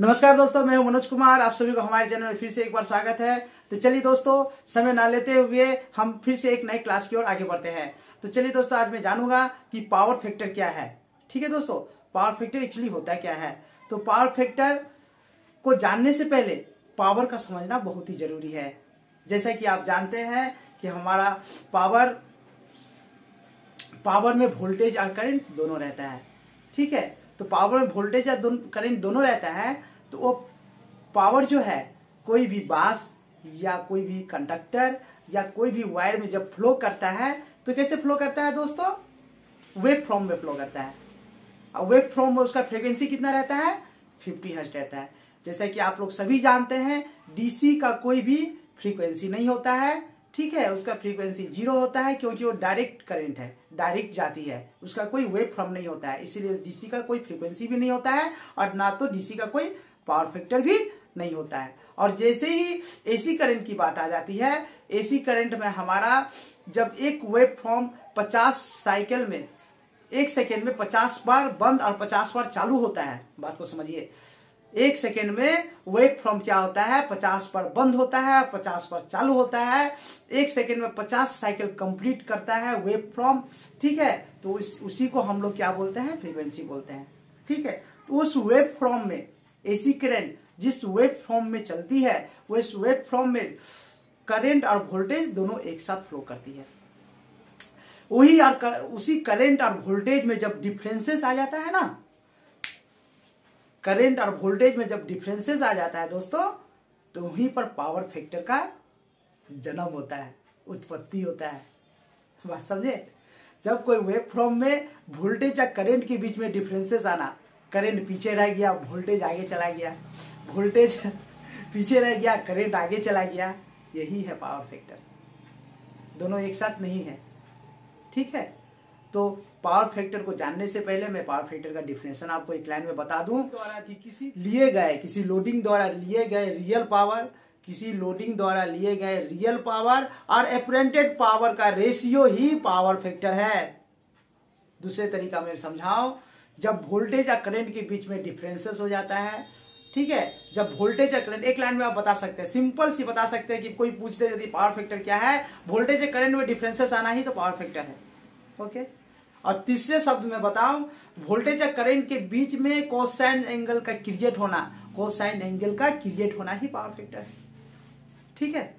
नमस्कार दोस्तों, मैं हूं मनोज कुमार। आप सभी को हमारे चैनल में फिर से एक बार स्वागत है। तो चलिए दोस्तों, समय ना लेते हुए हम फिर से एक नई क्लास की ओर आगे बढ़ते हैं। तो चलिए दोस्तों, आज मैं जानूंगा कि पावर फैक्टर क्या है। ठीक है दोस्तों, पावर फैक्टर एक्चुअली होता क्या है। तो पावर फैक्टर को जानने से पहले पावर का समझना बहुत ही जरूरी है। जैसा कि आप जानते हैं कि हमारा पावर में वोल्टेज और करंट दोनों रहता है। ठीक है, तो पावर में वोल्टेज और करंट दोनों रहता है। तो वो पावर जो है, कोई भी बांस या कोई भी कंडक्टर या कोई भी वायर में जब फ्लो करता है तो कैसे फ्लो करता है दोस्तों? वेव फॉर्म में फ्लो करता है। और वेव फॉर्म में उसका फ्रीक्वेंसी कितना रहता है? 50 हर्ट्ज रहता है। जैसा कि आप लोग सभी जानते हैं, डीसी का कोई भी फ्रीक्वेंसी नहीं होता है। ठीक है, उसका फ्रीक्वेंसी 0 होता है, क्योंकि वो डायरेक्ट करंट है, डायरेक्ट जाती है, उसका कोई वेव फॉर्म नहीं होता है। इसीलिए डीसी का कोई फ्रीक्वेंसी भी नहीं होता है और ना तो डीसी का कोई पावर फैक्टर भी नहीं होता है। और जैसे ही एसी करंट की बात आ जाती है, एसी करंट में हमारा जब एक वेव फॉर्म 50 साइकिल में 1 सेकेंड में 50 बार बंद और 50 बार चालू होता है। बात को समझिए, 1 सेकेंड में वेव फॉर्म क्या होता है? 50 बार बंद होता है, 50 बार चालू होता है। 1 सेकेंड में 50 साइकिल कंप्लीट करता है वेव फॉर्म। ठीक है, तो उसी को हम लोग क्या बोलते हैं? फ्रीक्वेंसी बोलते हैं। ठीक है, तो उस वेव फॉर्म में एसी करंट जिस वेव फॉर्म में चलती है, वो इस वेव फॉर्म में करंट और वोल्टेज दोनों एक साथ फ्लो करती है। वही और उसी करंट और वोल्टेज में जब डिफरेंसेस आ जाता है ना, करंट और वोल्टेज में जब डिफरेंसेस आ जाता है दोस्तों, तो वहीं पर पावर फैक्टर का जन्म होता है, उत्पत्ति होता है। बात समझे? जब कोई वेव फॉर्म में वोल्टेज या करंट के बीच में डिफरेंसेस आना, करंट पीछे रह गया, वोल्टेज आगे चला गया, वोल्टेज पीछे रह गया, करंट आगे चला गया, यही है पावर फैक्टर। दोनों एक साथ नहीं है। ठीक है, तो पावर फैक्टर को जानने से पहले मैं पावर फैक्टर का डिफिनेशन आपको एक लाइन में बता दूं। द्वारा किसी लोडिंग द्वारा लिए गए रियल पावर, किसी लोडिंग द्वारा लिए गए रियल पावर और एपरेंटेड पावर का रेशियो ही पावर फैक्टर है। दूसरे तरीका में समझाओ, जब वोल्टेज और करंट के बीच में डिफरेंसेस हो जाता है। ठीक है, जब वोल्टेज और करंट, एक लाइन में आप बता सकते हैं, सिंपल सी बता सकते हैं कि कोई पूछते यदि पावर फैक्टर क्या है, वोल्टेज और करंट में डिफरेंसेस आना ही तो पावर फैक्टर है। ओके, और तीसरे शब्द में बताऊं, वोल्टेज और करंट के बीच में कोसाइन एंगल का क्रिएट होना, कोसाइन एंगल का क्रिएट होना ही पावर फैक्टर है। ठीक है,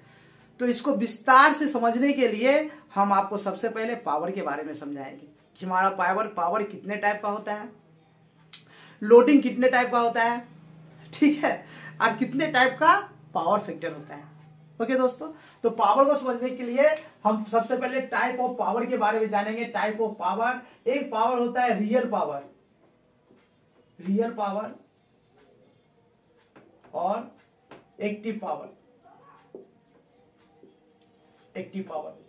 तो इसको विस्तार से समझने के लिए हम आपको सबसे पहले पावर के बारे में समझाएंगे कि हमारा पावर कितने टाइप का होता है, लोडिंग कितने टाइप का होता है, ठीक है, और कितने टाइप का पावर फैक्टर होता है। ओके दोस्तों, तो पावर को समझने के लिए हम सबसे पहले टाइप ऑफ पावर के बारे में जानेंगे। टाइप ऑफ पावर, एक पावर होता है रियल पावर, और एक्टिव पावर।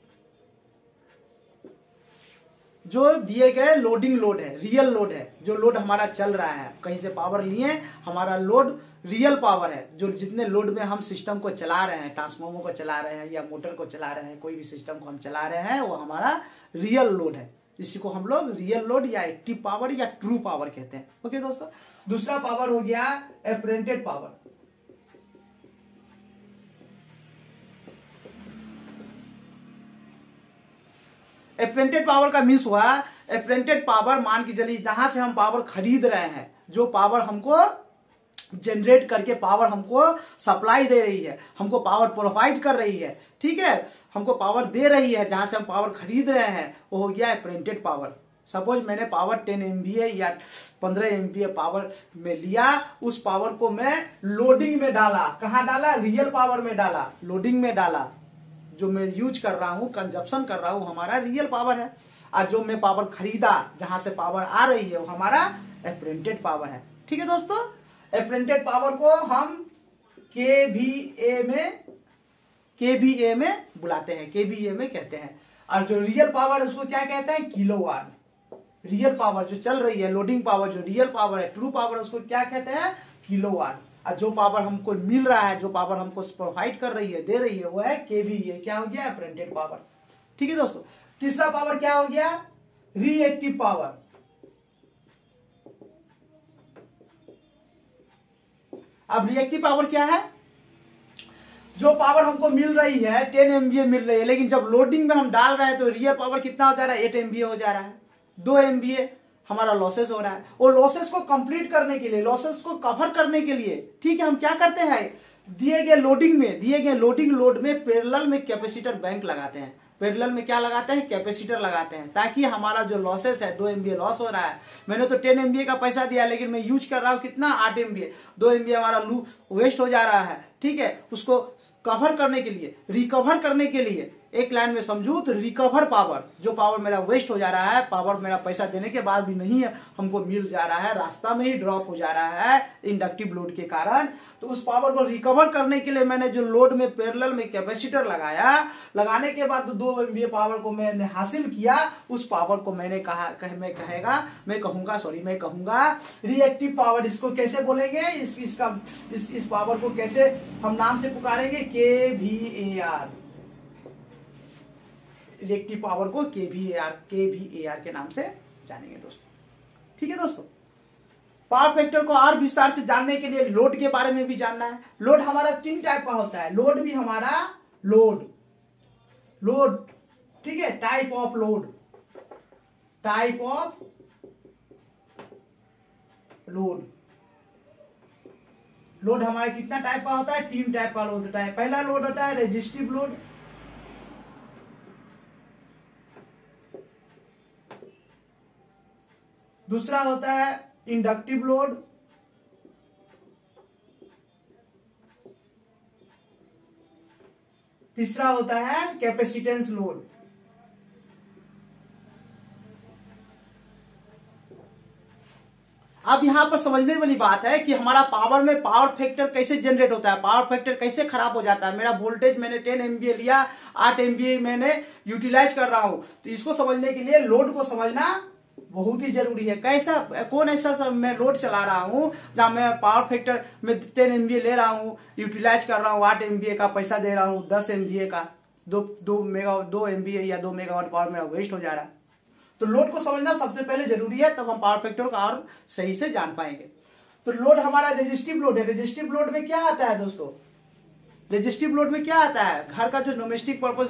जो दिए गए लोडिंग लोड है, रियल लोड है, जो लोड हमारा चल रहा है, कहीं से पावर लिए, हमारा लोड रियल पावर है। जो जितने लोड में हम सिस्टम को चला रहे हैं, ट्रांसफार्मर को चला रहे हैं या मोटर को चला रहे हैं, कोई भी सिस्टम को हम चला रहे हैं, वो हमारा रियल लोड है। इसी को हम लोग रियल लोड या एक्टिव पावर या ट्रू पावर कहते हैं। ओके दोस्तों, दूसरा पावर हो गया एपरेंटेड पावर। एपरेंटेड पावर का मीन्स हुआ, एपरेंटेड पावर मान के चलिए जहां से हम पावर खरीद रहे हैं, जो पावर हमको जनरेट करके पावर हमको सप्लाई दे रही है, हमको पावर प्रोवाइड कर रही है। ठीक है, हमको पावर दे रही है, जहां से हम पावर खरीद रहे हैं, वो हो गया एपरेंटेड पावर। सपोज मैंने पावर 10 MVA या 15 MVA पावर में लिया, उस पावर को मैं लोडिंग में डाला। कहां डाला? रियल पावर में डाला, लोडिंग में डाला। जो मैं यूज कर रहा हूं, कंजप्शन कर रहा हूं, हमारा रियल पावर है। और जो मैं पावर खरीदा, जहां से पावर आ रही है, वो हमारा एपरेंटेड पावर है। ठीक है दोस्तों, एपरेंटेड पावर को हम केवीए में बुलाते हैं, केवीए में कहते हैं। और जो रियल पावर है उसको क्या कहते हैं? किलोवाट। रियल पावर जो चल रही है, लोडिंग पावर, जो रियल पावर है, ट्रू पावर है, उसको क्या कहते हैं? किलोवाट। और जो पावर हमको मिल रहा है, जो पावर हमको प्रोवाइड कर रही है, दे रही है, वो है केवीए। क्या हो गया? एपरेंटेड पावर। ठीक है दोस्तों, तीसरा पावर क्या हो गया? Reactive power. अब रिएक्टिव पावर क्या है? जो पावर हमको मिल रही है 10 MVA मिल रही है, लेकिन जब लोडिंग में हम डाल रहे हैं तो रियल पावर कितना हो जा रहा है? 8 MVA हो जा रहा है। 2 MVA हमारा लॉसेस हो रहा है। और लॉसेस को कंप्लीट करने के लिए, लॉसेस को कवर करने के लिए, ठीक है, हम क्या करते हैं? दिए गए लोडिंग लोड में पैरेलल में कैपेसिटर बैंक लगाते हैं। पैरेलल में क्या लगाते हैं? कैपेसिटर लगाते हैं, ताकि हमारा जो लॉसेस है, 2 MVA लॉस हो रहा है, मैंने तो 10 MVA का पैसा दिया, लेकिन मैं यूज कर रहा हूं कितना? 8 MVA। 2 MVA हमारा वेस्ट हो जा रहा है, ठीक है। उसको कवर करने के लिए, रिकवर करने के लिए, एक लाइन में समझू तो रिकवर पावर, जो पावर मेरा वेस्ट हो जा रहा है, पावर मेरा पैसा देने के बाद भी नहीं है, हमको मिल जा रहा है, रास्ता में ही ड्रॉप हो जा रहा है इंडक्टिव लोड के कारण, तो उस पावर को रिकवर करने के लिए मैंने जो लोड में पैरेलल में कैपेसिटर लगाया, लगाने के बाद 2 MVA पावर को मैंने हासिल किया, उस पावर को मैंने मैं कहूंगा रिएक्टिव पावर। इसको कैसे बोलेंगे? इस पावर को कैसे हम नाम से पुकारेंगे? kVAR। रिएक्टिव पावर को kVAR के नाम से जानेंगे दोस्तों, ठीक है दोस्तों। पावर फैक्टर को और विस्तार से जानने के लिए लोड के बारे में भी जानना है। लोड हमारा 3 टाइप का होता है। लोड भी हमारा लोड, ठीक है, टाइप ऑफ लोड हमारा कितना टाइप का होता है? 3 टाइप का लोड होता है। पहला लोड होता है रेजिस्टिव लोड, दूसरा होता है इंडक्टिव लोड, तीसरा होता है कैपेसिटेंस लोड। अब यहां पर समझने वाली बात है कि हमारा पावर में पावर फैक्टर कैसे जनरेट होता है, पावर फैक्टर कैसे खराब हो जाता है। मेरा वोल्टेज मैंने 10 MVA लिया, 8 MVA मैंने यूटिलाइज कर रहा हूं, तो इसको समझने के लिए लोड को समझना बहुत ही जरूरी है। कैसा, कौन ऐसा मैं लोड चला रहा हूं जहां मैं पावर फैक्टर में 10 MVA ले रहा हूं, यूटिलाइज कर रहा हूं, 8 MVA का पैसा दे रहा हूं, 10 MVA का 2 MVA या 2 मेगावाट पावर मेरा वेस्ट हो जा रहा है। तो लोड को समझना सबसे पहले जरूरी है, तब हम पावर फैक्टर को और सही से जान पाएंगे। तो लोड हमारा रेजिस्टिव लोड है। रेजिस्टिव लोड में क्या आता है दोस्तों? रेजिस्टिव लोड में क्या आता है? घर का जो डोमेस्टिक पर्पस,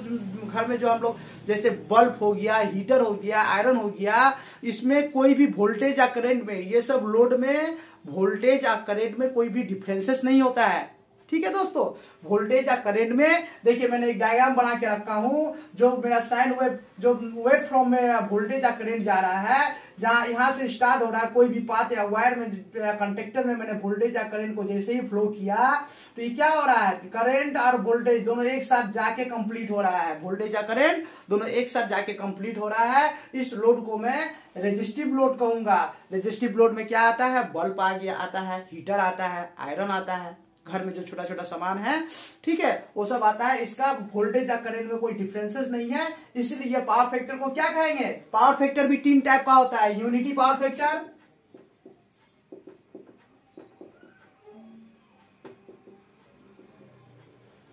घर में जो हम लोग, जैसे बल्ब हो गया, हीटर हो गया, आयरन हो गया, इसमें कोई भी वोल्टेज या करंट में, ये सब लोड में वोल्टेज या करंट में कोई भी डिफरेंसेस नहीं होता है, ठीक है दोस्तों। वोल्टेज या करंट में देखिए मैंने एक डायग्राम बना के रखा हूं, जो मेरा साइन वेव, जो वेव फ्रॉम में वोल्टेज या करंट जा रहा है, जहां यहां से स्टार्ट हो रहा है, कोई भी पाथ या वायर में या कंडक्टर में मैंने वोल्टेज या करंट को जैसे ही फ्लो किया, तो ये क्या हो रहा है? करंट और वोल्टेज दोनों एक साथ जाके कंप्लीट हो रहा है। वोल्टेज या करंट दोनों एक साथ जाके कंप्लीट हो रहा है। इस लोड को मैं रेजिस्टिव लोड कहूंगा। रेजिस्टिव लोड में क्या आता है? बल्ब आता है, हीटर आता है, आयरन आता है, घर में जो छोटा छोटा सामान है, ठीक है, वो सब आता है। इसका वोल्टेज या करंट में कोई डिफरेंसेस नहीं है, इसलिए पावर फैक्टर को क्या कहेंगे? पावर फैक्टर भी 3 टाइप का होता है। यूनिटी पावर फैक्टर,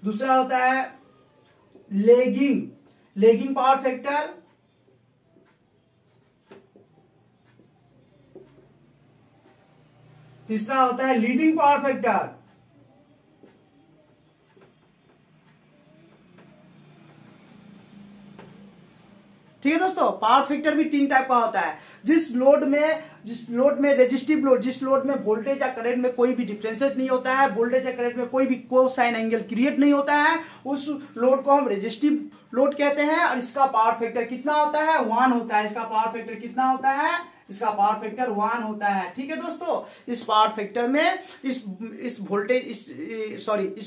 दूसरा होता है लेगिंग पावर फैक्टर, तीसरा होता है लीडिंग पावर फैक्टर, ठीक है दोस्तों। पावर फैक्टर भी 3 टाइप का होता है। जिस लोड में रेजिस्टिव लोड, जिस लोड में वोल्टेज या करंट में कोई भी डिफरेंसेस नहीं होता है, वोल्टेज या करंट में कोई भी कोसाइन एंगल क्रिएट नहीं होता है, उस लोड को हम रेजिस्टिव लोड कहते हैं। और इसका पावर फैक्टर कितना होता है? 1 होता है। इसका पावर फैक्टर कितना होता है? इसका पावर फैक्टर 1 होता है, ठीक है दोस्तों। इस पावर फैक्टर में इस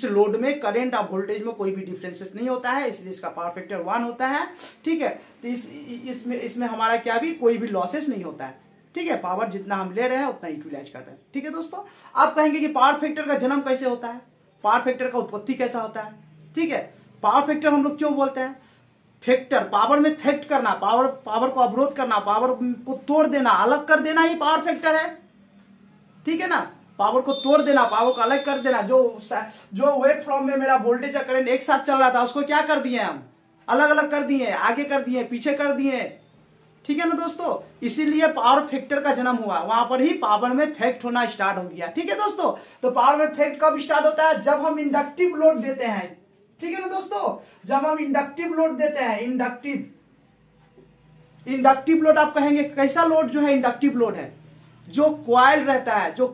लोड में करंट और वोल्टेज में कोई भी डिफरेंसेस नहीं होता है, इसलिए इसका पावर फैक्टर 1 होता है, ठीक है। तो इसमें हमारा क्या भी कोई भी लॉसेस नहीं होता है, ठीक है। पावर जितना हम ले रहे हैं उतना यूटिलाइज कर रहे हैं, ठीक है दोस्तों। आप कहेंगे कि पावर फैक्टर का जन्म कैसे होता है, पावर फैक्टर का उत्पत्ति कैसा होता है, ठीक है। पावर फैक्टर हम लोग क्यों बोलते हैं? फैक्टर, पावर में फैक्ट करना, पावर को अवरोध करना, पावर को तोड़ देना, अलग कर देना ही पावर फैक्टर है, ठीक है ना। पावर को तोड़ देना, पावर को अलग कर देना। जो वेव फ्रॉम में मेरा वोल्टेज या करंट एक साथ चल रहा था, उसको क्या कर दिए हम? अलग अलग कर दिए, आगे कर दिए, पीछे कर दिए, ठीक है ना दोस्तों, इसीलिए पावर फैक्टर का जन्म हुआ, वहां पर ही पावर में फैक्ट होना स्टार्ट हो गया। ठीक है दोस्तों, तो पावर में फैक्ट कब स्टार्ट होता है? जब हम इंडक्टिव लोड देते हैं। ठीक है ना दोस्तों, जब हम इंडक्टिव लोड देते हैं, इंडक्टिव लोड आप कहेंगे कैसा लोड जो है इंडक्टिव लोड है? जो कॉइल रहता है, जो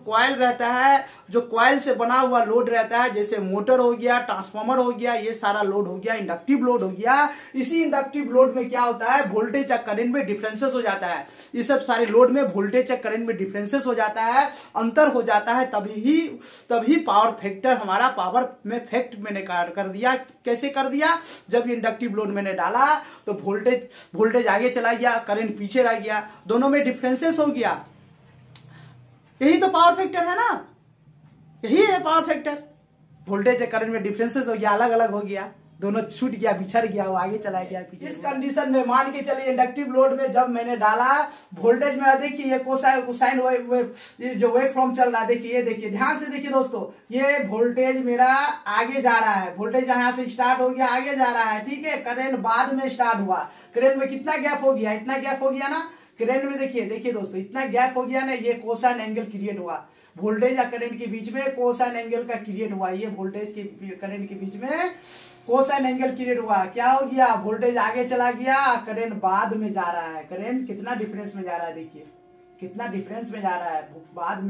कॉइल से बना हुआ लोड रहता है, जैसे मोटर हो गया, ट्रांसफार्मर हो गया, ये सारा लोड हो गया, इंडक्टिव लोड हो गया। इसी इंडक्टिव लोड में क्या होता है? वोल्टेज या करंट में डिफरेंसेस हो जाता है। ये सब सारे लोड में वोल्टेज या करंट में डिफरेंसेस हो जाता है, अंतर हो जाता है, तभी पावर फैक्टर हमारा पावर में फैक्ट मैंने कर दिया। कैसे कर दिया? जब इंडक्टिव लोड मैंने डाला तो वोल्टेज आगे चला गया, करंट पीछे रह गया, दोनों में डिफरेंसेस हो गया। यही तो पावर फैक्टर है ना, यही है पावर फैक्टर। वोल्टेज करंट में डिफरेंसेस हो गया, अलग अलग हो गया, दोनों छूट गया, बिछड़ गया, वो आगे चला गया पीछे। इस कंडीशन में मान के चलिए इंडक्टिव लोड में जब मैंने डाला, वोल्टेज मेरा देखिए ये कोसाइन जो वेव फॉर्म चल रहा है, देखिए ध्यान से देखिए दोस्तों, ये वोल्टेज मेरा आगे जा रहा है, वोल्टेज यहां से स्टार्ट हो गया, आगे जा रहा है। ठीक है, करंट बाद में स्टार्ट हुआ, करंट में कितना गैप हो गया? इतना गैप हो गया ना करंट में, देखिए दोस्तों, इतना गैप हो गया ना, ये कोसाइन एंगल क्रिएट हुआ, वोल्टेज या करंट के बीच में कोसाइन एंगल का क्रिएट हुआ। ये वोल्टेज के करंट के बीच में कोसाइन एंगल क्रिएट हुआ। क्या हो गया? वोल्टेज आगे चला गया, करंट बाद में जा रहा है। करंट कितना डिफरेंस में जा रहा है, देखिए कितना डिफरेंस में जा रहा है, बाद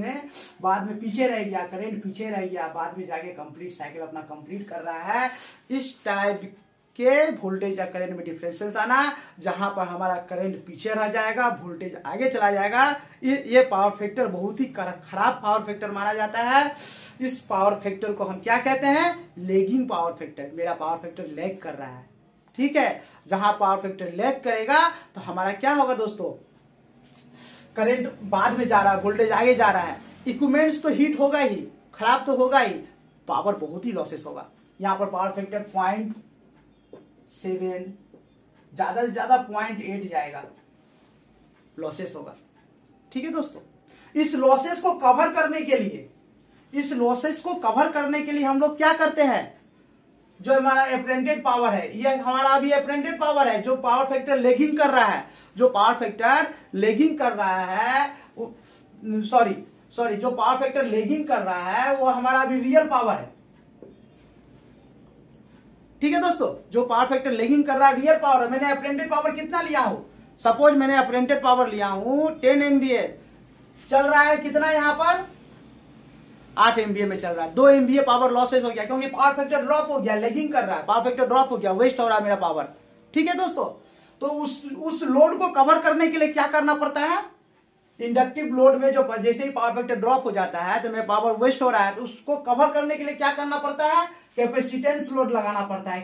में पीछे रह गया, करंट पीछे रह गया, बाद में जाके कंप्लीट साइकिल अपना कंप्लीट कर रहा है। इस टाइप के वोल्टेज या करंट में डिफरेंसेस आना, जहां पर हमारा करंट पीछे रह जाएगा, वोल्टेज आगे चला जाएगा, ये पावर फैक्टर बहुत ही खराब पावर फैक्टर माना जाता है। इस पावर फैक्टर को हम क्या कहते हैं? Lagging power factor. मेरा पावर फैक्टर लैग कर रहा है। ठीक है, जहां पावर फैक्टर लैग करेगा तो हमारा क्या होगा दोस्तों? करंट बाद में जा रहा है, वोल्टेज आगे जा रहा है, इक्विपमेंट्स तो हीट होगा ही, खराब तो होगा ही, पावर बहुत ही लॉसेस होगा। यहां पर पावर फैक्टर 0.7, ज्यादा से ज्यादा 0.8 जाएगा, लॉसेस होगा। ठीक है दोस्तों, इस लॉसेस को कवर करने के लिए हम लोग क्या करते हैं? जो हमारा एप्रेंटेड पावर है, ये हमारा अभी एप्रेंटेड पावर है, जो पावर फैक्टर लेगिंग कर रहा है, जो पावर फैक्टर लेगिंग कर रहा है वो हमारा अभी रियल पावर है। ठीक है दोस्तों, जो पावर फैक्टर लेगिंग कर रहा है रियल पावर है। मैंने अप्रेंटेड पावर कितना लिया हूं? सपोज मैंने अप्रेंटेड पावर लिया हूं 10 MVA, चल रहा है कितना यहां पर? 8 MVA में चल रहा है। 2 MVA पावर लॉसेस हो गया, क्योंकि पावर फैक्टर ड्रॉप हो गया, लेगिंग कर रहा है, पावर फैक्टर ड्रॉप हो गया, वेस्ट हो रहा है मेरा पावर। ठीक है दोस्तों, तो उस लोड को कवर करने के लिए क्या करना पड़ता है? इंडक्टिव लोड में जो जैसे ही पावर फैक्टर ड्रॉप हो जाता है तो मेरा पावर वेस्ट हो रहा है, तो उसको कवर करने के लिए क्या करना पड़ता है? कैपेसिटेंस लोड लगाना पड़ता है।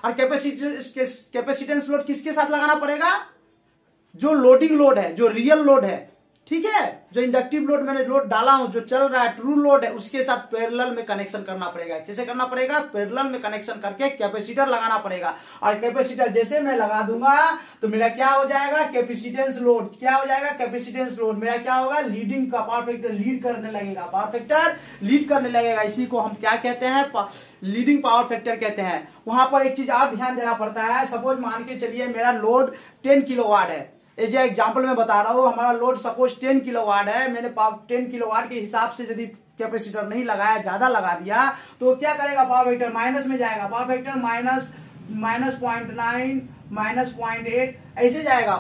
और कैपेसिटेंस लोड किसके साथ लगाना पड़ेगा? जो लोडिंग लोड है, जो रियल लोड है। ठीक है, जो इंडक्टिव लोड मैंने लोड डाला हूं, जो चल रहा है, ट्रू लोड है, उसके साथ पैरेलल में कनेक्शन करना पड़ेगा। कैसे करना पड़ेगा? पैरेलल में कनेक्शन करके कैपेसिटर लगाना पड़ेगा। और कैपेसिटर जैसे मैं लगा दूंगा तो मेरा क्या हो जाएगा? Capacitance load. क्या हो जाएगा? Capacitance load. मेरा क्या होगा? लीडिंग का पावर फैक्टर लीड करने लगेगा। इसी को हम क्या कहते हैं? लीडिंग पावर फैक्टर कहते हैं। वहां पर एक चीज और ध्यान देना पड़ता है। सपोज मान के चलिए मेरा लोड 10 किलोवाट है, जो एग्जाम्पल में बता रहा हूं, हमारा लोड सपोज 10 किलोवाट है। मैंने 10 किलोवाट के हिसाब से यदि कैपेसिटर नहीं लगाया, ज्यादा लगा दिया, तो क्या करेगा? पावर फैक्टर माइनस में जाएगा। पावर फैक्टर -0.9, -0.8 ऐसे जाएगा।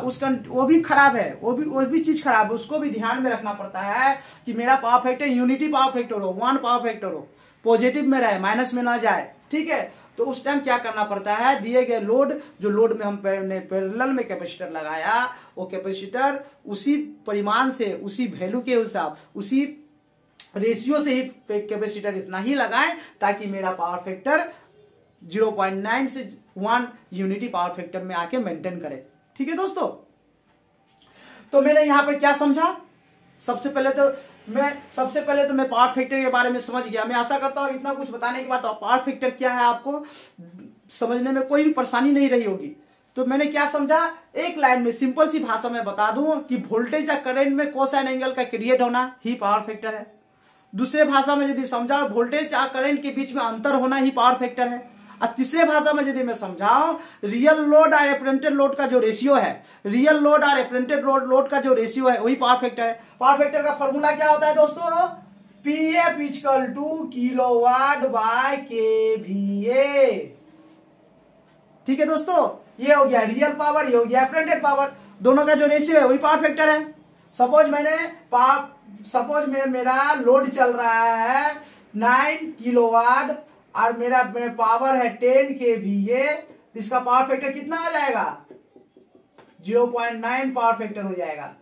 वो भी खराब है, वो भी चीज खराब है, उसको भी ध्यान में रखना पड़ता है कि मेरा power factor unity power factor हो, 1 पावर फैक्टर हो, पॉजिटिव में रहे, माइनस में ना जाए। ठीक है, तो उस टाइम क्या करना पड़ता है? दिए गए लोड, जो लोड में हम पैरेलल में कैपेसिटर लगाया, वो कैपेसिटर उसी परिमाण से, उसी वैल्यू के हिसाब, उसी रेशियो से ही कैपेसिटर इतना ही लगाएं ताकि मेरा पावर फैक्टर 0.9 से 1 यूनिटी पावर फैक्टर में आके मेंटेन करे। ठीक है दोस्तों, तो मैंने यहां पर क्या समझा? सबसे पहले तो मैं पावर फैक्टर के बारे में समझ गया। मैं आशा करता हूं इतना कुछ बताने के बाद पावर फैक्टर क्या है आपको समझने में कोई भी परेशानी नहीं रही होगी। तो मैंने क्या समझा? एक लाइन में सिंपल सी भाषा में बता दूं कि वोल्टेज या करंट में कोसाइन एंगल का क्रिएट होना ही पावर फैक्टर है। दूसरे भाषा में यदि समझा, वोल्टेज या करंट के बीच में अंतर होना ही पावर फैक्टर है। और तीसरे भाषा में यदि मैं समझाऊं, रियल लोड और एपरेंटेड लोड का जो रेशियो है, रियल लोड और एपरेंटेड लोड का जो रेशियो है वही पावर फैक्टर है। पावर फैक्टर का फॉर्मूला क्या होता है दोस्तों? PF equal to kilowatt by KVA. ठीक है दोस्तों, ये हो गया रियल पावर, ये हो गया एपरेंटेड पावर, दोनों का जो रेशियो है वही पावर फैक्टर है। सपोज मेरा लोड चल रहा है 9 किलोवाट और मेरा पावर है 10 केवीए, इसका पावर फैक्टर कितना आ जाएगा? 0.9 पावर फैक्टर हो जाएगा।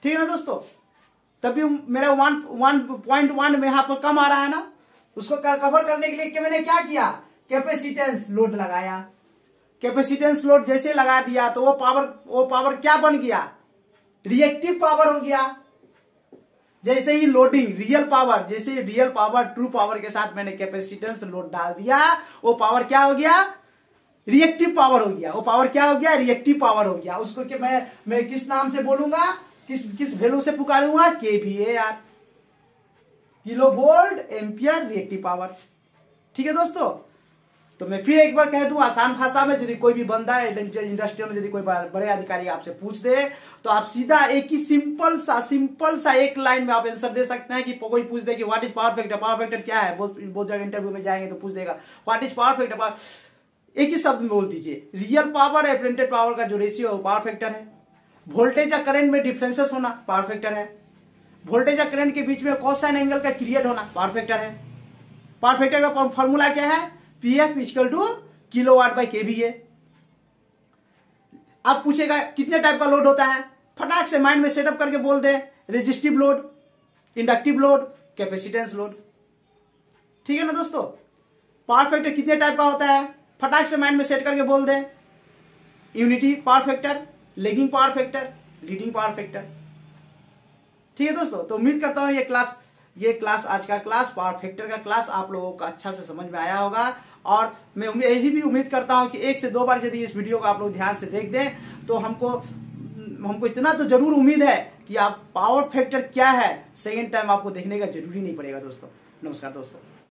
ठीक है ना दोस्तों, तभी मेरा 1.1 में यहां पर कम आ रहा है ना, उसको कवर करने के लिए मैंने क्या किया? कैपेसिटेंस लोड लगाया। कैपेसिटेंस लोड जैसे लगा दिया तो वो पावर क्या बन गया? रिएक्टिव पावर हो गया। जैसे ही loading real power true power के साथ मैंने कैपेसिटेंस लोड डाल दिया, वो पावर क्या हो गया? रिएक्टिव पावर हो गया। वो पावर क्या हो गया? रिएक्टिव पावर हो गया। उसको कि मैं किस नाम से बोलूंगा, किस वैल्यू से पुकारूंगा? KVAR, kilo volt ampere reactive power. ठीक है दोस्तों, तो मैं फिर एक बार कह दूं आसान भाषा में, यदि कोई भी बंदा है इंडस्ट्री में, यदि कोई बड़े अधिकारी आपसे पूछ दे तो आप सीधा एक ही सिंपल सा एक लाइन में आप आंसर दे सकते हैं। कि कोई पूछ दे कि what is power factor, power factor क्या है, बहुत जगह इंटरव्यू में जाएंगे तो पूछ देगा व्हाट इज पावर फैक्टर। एक ही शब्द में बोल दीजिए, रियल पावर एपरेंटेड पावर का जो रेशियो है पावर फैक्टर है। वोल्टेज या करंट में डिफरेंसेस होना पावर फैक्टर है। वोल्टेज या करंट के बीच में कोसाइन एंगल का क्रिएट होना पावर फैक्टर है। पावर फैक्टर का फॉर्मूला क्या है? PF equal to kilowatt by KVA. अब पूछेगा कितने टाइप का लोड होता है, फटाक से माइंड में सेटअप करके बोल दे, resistive load, inductive load, capacitance load. ठीक है ना दोस्तों, पावर फैक्टर कितने टाइप का होता है फटाक से माइंड में सेट करके बोल दे, unity power factor, lagging power factor, leading power factor. ठीक है दोस्तों, तो उम्मीद करता हूं ये क्लास आज का क्लास पावर फैक्टर का क्लास आप लोगों को अच्छा से समझ में आया होगा। और मैं ऐसी भी उम्मीद करता हूं कि 1 से 2 बार यदि इस वीडियो को आप लोग ध्यान से देख दें तो हमको इतना तो जरूर उम्मीद है कि आप पावर फैक्टर क्या है सेकेंड टाइम आपको देखने का जरूरी नहीं पड़ेगा दोस्तों। नमस्कार दोस्तों।